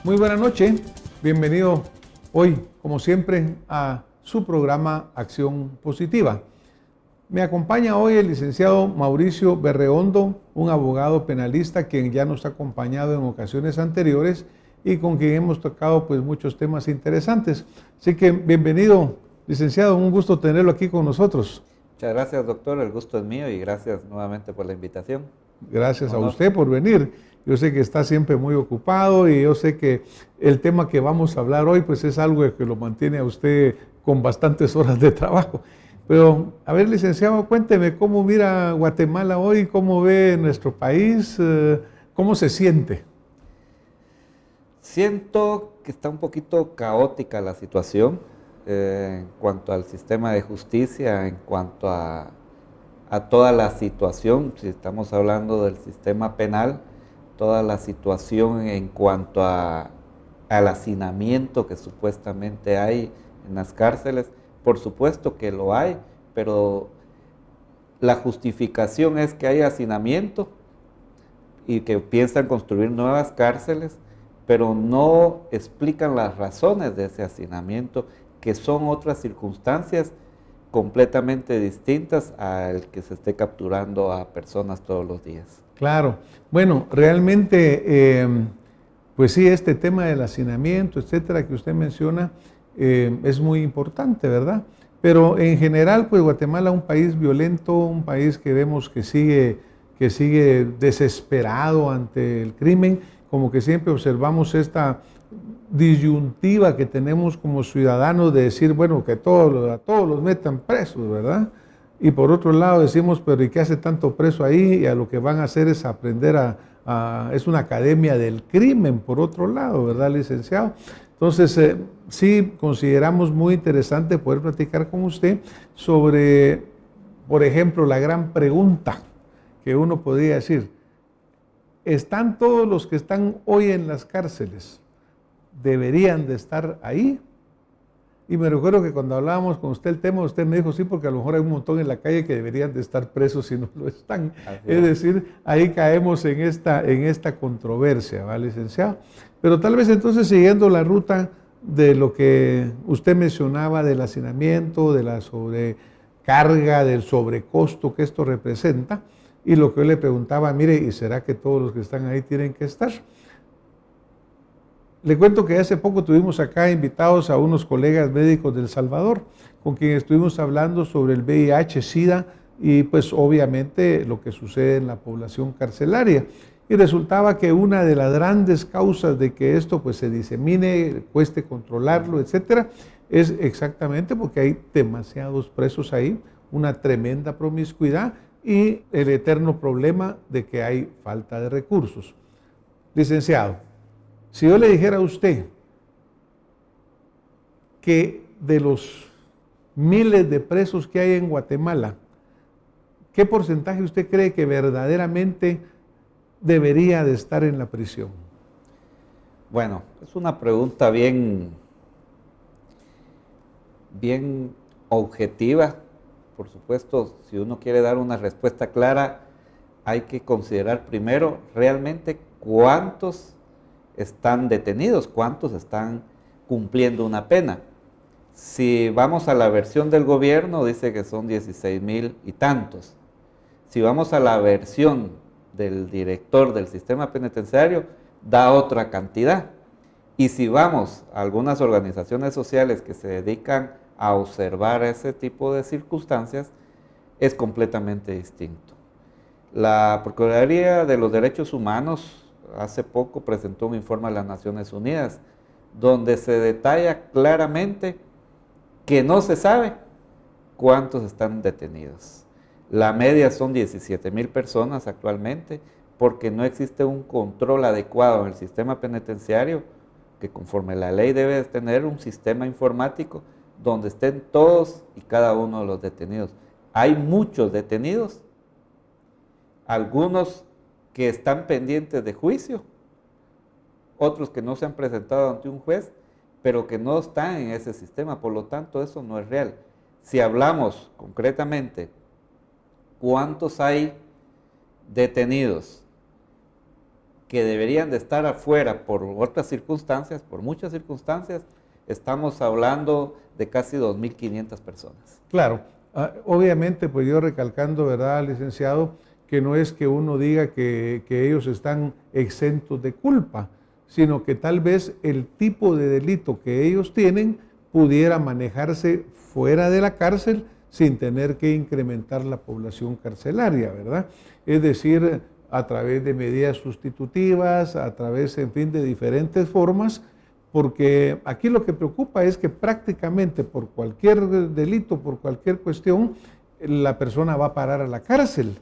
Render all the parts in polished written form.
Muy buena noche, bienvenido hoy, como siempre, a su programa Acción Positiva. Me acompaña hoy el licenciado Mauricio Berreondo, un abogado penalista quien ya nos ha acompañado en ocasiones anteriores y con quien hemos tocado pues muchos temas interesantes. Así que bienvenido, licenciado, un gusto tenerlo aquí con nosotros. Muchas gracias, doctor, el gusto es mío y gracias nuevamente por la invitación. Gracias a Honor. usted por venir. Yo sé que está siempre muy ocupado y yo sé que el tema que vamos a hablar hoy pues es algo que lo mantiene a usted con bastantes horas de trabajo. Pero, a ver, licenciado, cuénteme cómo mira Guatemala hoy, cómo ve nuestro país, cómo se siente. Siento que está un poquito caótica la situación en cuanto al sistema de justicia, en cuanto a toda la situación, si estamos hablando del sistema penal, toda la situación en cuanto al hacinamiento que supuestamente hay en las cárceles. Por supuesto que lo hay, pero la justificación es que hay hacinamiento y que piensan construir nuevas cárceles, pero no explican las razones de ese hacinamiento, que son otras circunstancias completamente distintas al que se esté capturando a personas todos los días. Claro, bueno, realmente, pues sí, este tema del hacinamiento, etcétera, que usted menciona, es muy importante, ¿verdad? Pero en general, pues Guatemala es un país violento, un país que vemos que sigue desesperado ante el crimen, como que siempre observamos esta disyuntiva que tenemos como ciudadanos de decir, bueno, que a todos los metan presos, ¿verdad? Y por otro lado decimos, pero ¿y qué hace tanto preso ahí? Y a lo que van a hacer es aprender es una academia del crimen, por otro lado, ¿verdad, licenciado? Entonces, sí consideramos muy interesante poder platicar con usted sobre, por ejemplo, la gran pregunta que uno podría decir, ¿están todos los que están hoy en las cárceles? ¿Deberían de estar ahí? Y me recuerdo que cuando hablábamos con usted el tema, usted me dijo, sí, porque a lo mejor hay un montón en la calle que deberían de estar presos y no lo están. Es decir, ahí caemos en esta controversia, ¿va, licenciado? Pero tal vez entonces siguiendo la ruta de lo que usted mencionaba del hacinamiento, de la sobrecarga, del sobrecosto que esto representa, y lo que yo le preguntaba, mire, ¿y será que todos los que están ahí tienen que estar? Le cuento que hace poco tuvimos acá invitados a unos colegas médicos del Salvador, con quien estuvimos hablando sobre el VIH, SIDA y pues obviamente lo que sucede en la población carcelaria. Y resultaba que una de las grandes causas de que esto pues se disemine, cueste controlarlo, etcétera, es exactamente porque hay demasiados presos ahí, una tremenda promiscuidad y el eterno problema de que hay falta de recursos. Licenciado, si yo le dijera a usted que de los miles de presos que hay en Guatemala, ¿qué porcentaje usted cree que verdaderamente debería de estar en la prisión? Bueno, es una pregunta bien objetiva. Por supuesto, si uno quiere dar una respuesta clara, hay que considerar primero realmente cuántos están detenidos, cuántos están cumpliendo una pena. Si vamos a la versión del gobierno, dice que son 16,000 y tantos. Si vamos a la versión del director del sistema penitenciario, da otra cantidad. Y si vamos a algunas organizaciones sociales que se dedican a observar ese tipo de circunstancias, es completamente distinto. La Procuraduría de los Derechos Humanos hace poco presentó un informe a las Naciones Unidas donde se detalla claramente que no se sabe cuántos están detenidos. La media son 17,000 personas actualmente porque no existe un control adecuado en el sistema penitenciario que conforme la ley debe de tener un sistema informático donde estén todos y cada uno de los detenidos. Hay muchos detenidos, algunos que están pendientes de juicio, otros que no se han presentado ante un juez, pero que no están en ese sistema, por lo tanto eso no es real. Si hablamos concretamente, ¿cuántos hay detenidos que deberían de estar afuera por otras circunstancias, por muchas circunstancias, estamos hablando de casi 2.500 personas. Claro, obviamente, pues yo recalcando, ¿verdad, licenciado? Que no es que uno diga que ellos están exentos de culpa, sino que tal vez el tipo de delito que ellos tienen pudiera manejarse fuera de la cárcel sin tener que incrementar la población carcelaria, ¿verdad? Es decir, a través de medidas sustitutivas, a través, en fin, de diferentes formas, porque aquí lo que preocupa es que prácticamente por cualquier delito, por cualquier cuestión, la persona va a parar a la cárcel.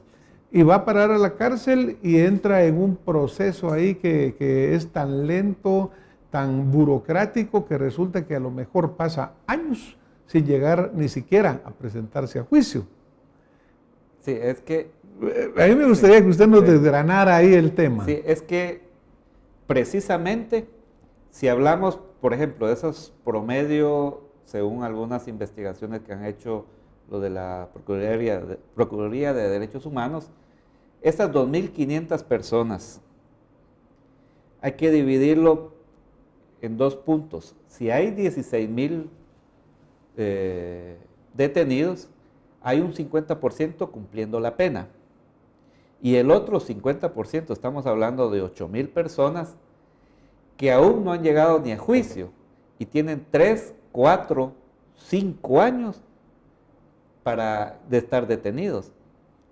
Y va a parar a la cárcel y entra en un proceso ahí que es tan lento, tan burocrático, que resulta que a lo mejor pasa años sin llegar ni siquiera a presentarse a juicio. Sí, es que... A mí me gustaría que usted nos desgranara ahí el tema. Sí, es que precisamente si hablamos, por ejemplo, de esos promedios, según algunas investigaciones que han hecho lo de la Procuraduría de Derechos Humanos, esas 2.500 personas, hay que dividirlo en dos puntos. Si hay 16.000 detenidos, hay un 50% cumpliendo la pena. Y el otro 50%, estamos hablando de 8.000 personas, que aún no han llegado ni a juicio y tienen 3, 4, 5 años de estar detenidos.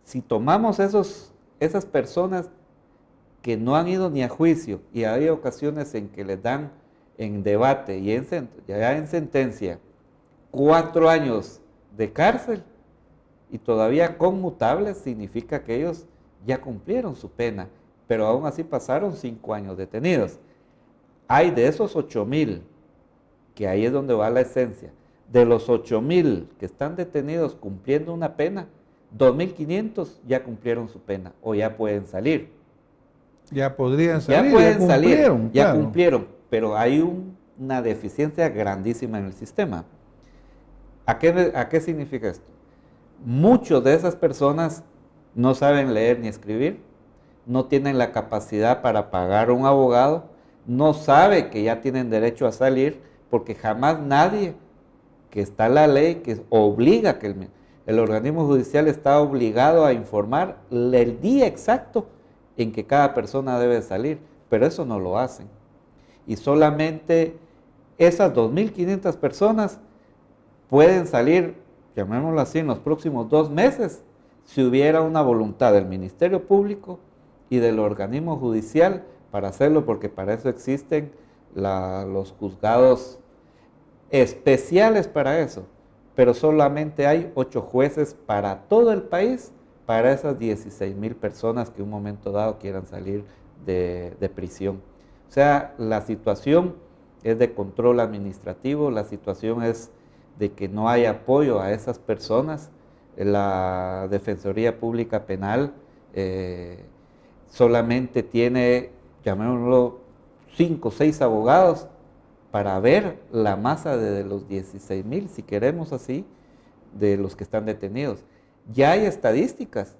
Si tomamos esas personas que no han ido ni a juicio, y hay ocasiones en que les dan en debate y ya en sentencia 4 años de cárcel y todavía conmutables, significa que ellos ya cumplieron su pena, pero aún así pasaron 5 años detenidos. Hay de esos 8.000, que ahí es donde va la esencia, de los 8.000 que están detenidos cumpliendo una pena, 2.500 ya cumplieron su pena o ya pueden salir. Ya podrían salir, ya pueden salir, ya claro. cumplieron, pero hay una deficiencia grandísima en el sistema. ¿A qué significa esto? Muchas de esas personas no saben leer ni escribir, no tienen la capacidad para pagar un abogado, no sabe que ya tienen derecho a salir, porque jamás nadie, que está la ley que obliga, que el organismo judicial está obligado a informar el día exacto en que cada persona debe salir, pero eso no lo hacen. Y solamente esas 2.500 personas pueden salir, llamémoslo así, en los próximos 2 meses, si hubiera una voluntad del Ministerio Público y del organismo judicial para hacerlo, porque para eso existen los juzgados especiales para eso, pero solamente hay 8 jueces para todo el país, para esas 16.000 personas que en un momento dado quieran salir de prisión. O sea, la situación es de control administrativo, la situación es de que no hay apoyo a esas personas. La Defensoría Pública Penal solamente tiene, llamémoslo, 5 o 6 abogados para ver la masa de los 16.000, si queremos así, de los que están detenidos. Ya hay estadísticas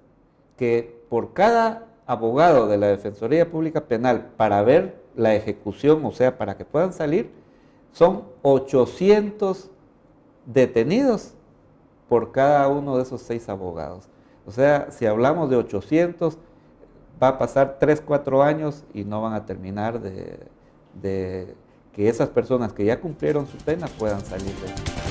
que por cada abogado de la Defensoría Pública Penal para ver la ejecución, o sea, para que puedan salir, son 800 detenidos por cada uno de esos 6 abogados. O sea, si hablamos de 800, va a pasar 3, 4 años y no van a terminar de que esas personas que ya cumplieron su pena puedan salir de